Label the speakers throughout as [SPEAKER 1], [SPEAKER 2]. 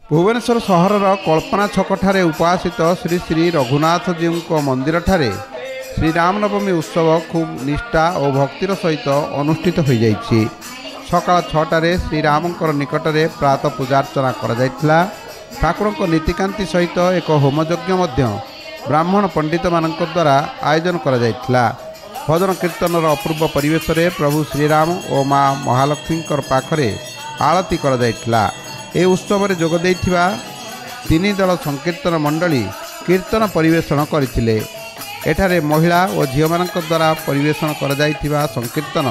[SPEAKER 1] भुवनेश्वर सहर कल्पना छकठारे उपहासित श्री श्री रघुनाथ जीव मंदिर ठारे श्री रामनवमी उत्सव खूब निष्ठा और भक्तिर सहित अनुष्ठित हो जाइछि। सकाळ 6टारे श्रीरामंकर निकटरे प्रातः पूजार्चना करा ठाकुर नीतिकांति सहित एक होमयज्ञ ब्राह्मण पंडित मान द्वारा आयोजन करा भजन कीर्तन अपूर्व परिवेश रे प्रभु श्रीराम और माँ महालक्ष्मी पाखरे आरती करा ए उत्सव में जोग देइथिबा 3 दल संकीर्तन मंडली कीर्तन परिवेषण करथिले। एठारे महिला और झील मान द्वारा परिवेषण करा संकीर्तन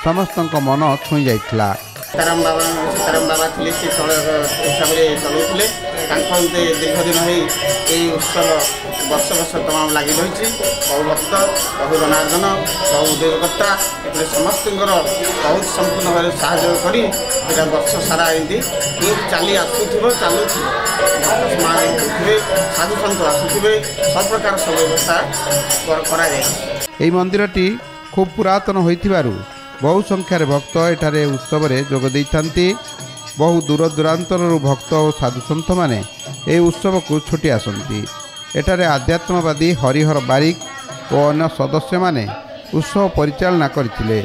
[SPEAKER 1] समस्त मन छुई जाइथिला।
[SPEAKER 2] सीताराम बाबा थे से हिसाब से चलाउले दीर्घ दिन हो उत्सव वर्ष वर्ष तमाम लगी रही। बहु भक्त बहु जनार्दन बहु देवकर्ता ए समस्त बहुत संपूर्ण भाव साहय कर वर्ष सारा एमती चली आसुव चलुवे साधु सन्त आसुवे सब प्रकार सब व्यवस्था कर
[SPEAKER 1] मंदिरटी खूब पुरातन होइथिबारु बहु संख्यार भक्त एठारे उत्सव में जोग देइथांती। बहु दूर दूरांतर भक्त और साधु सन्त माने ए उत्सव को छुटी आसंती। एठारे आध्यात्मवादी हरिहर बारिक और अन्य सदस्य माने उत्सव परिचालना करथिले।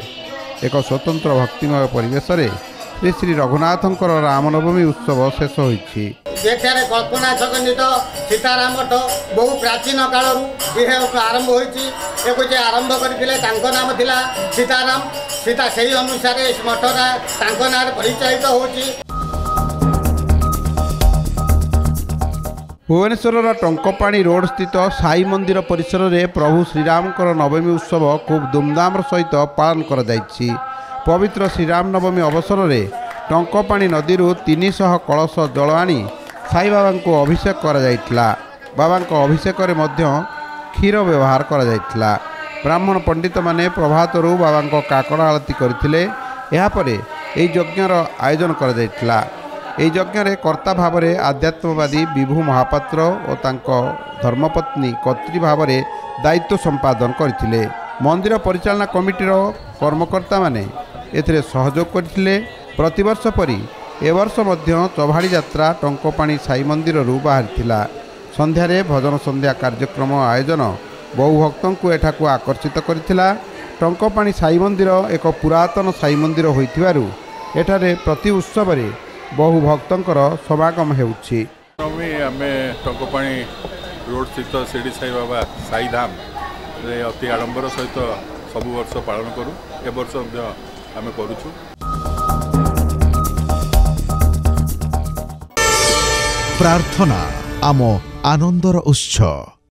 [SPEAKER 1] एक स्वतंत्र भक्तिमय परिवेश रे श्री श्री रघुनाथंकर रामनवमी उत्सव शेष होइछि।
[SPEAKER 2] कल्पना छकनित सीताराम बहु प्राचीन काल आरंभ होती आरंभ करते नाम थिला सीताराम सीता से अनुसार मठरा ना परिचालित होती।
[SPEAKER 1] भुवनेश्वर टंकपाणी रोड स्थित साई मंदिर परिसर में प्रभु श्रीरामकर नवमी उत्सव खूब धूमधाम सहित पालन कर जाइछि। पवित्र श्रीराम नवमी अवसर में टंकपाणी नदी 300 कलश जल आनी साई बाबा को अभिषेक करा जाइथिला। बाबा को अभिषेक रे मध्य क्षीर व्यवहार करा जाइथिला। ब्राह्मण पंडित माने प्रभातरू बाबा को काकड़ आरती करथिले। एहा परे एई यज्ञर आयोजन करा जाइथिला। एई यज्ञ रे कर्ता भाव में आध्यात्मवादी विभू महापात्र और तांको धर्मपत्नी कत्री भाव में दायित्व संपादन करथिले। मंदिर परिचालना कमिटीर कर्मकर्ता माने एथिरे सहयोग करथिले। प्रतिवर्ष परी ए वर्ष मध्य चौभाड़ी यात्रा टंकपाणी साई मंदिर बाहरी संध्यारे भजन संध्या कार्यक्रम आयोजन बहु भक्तों को एठाकू आकर्षित करथिला। टंकपाणी साई मंदिर एक पुरातन साई मंदिर होइथिबारु एठारे प्रति उत्सव रे बहु भक्तंकर समागम हेउछि।
[SPEAKER 3] आमे टंकपाणी रोड स्थित शिरडी साई बाबा साई धाम रे अति आडंबर सहित सब वर्ष पालन करू। ए वर्ष आमे करूछु।
[SPEAKER 4] प्रार्थना आम आनंदर उत्सव।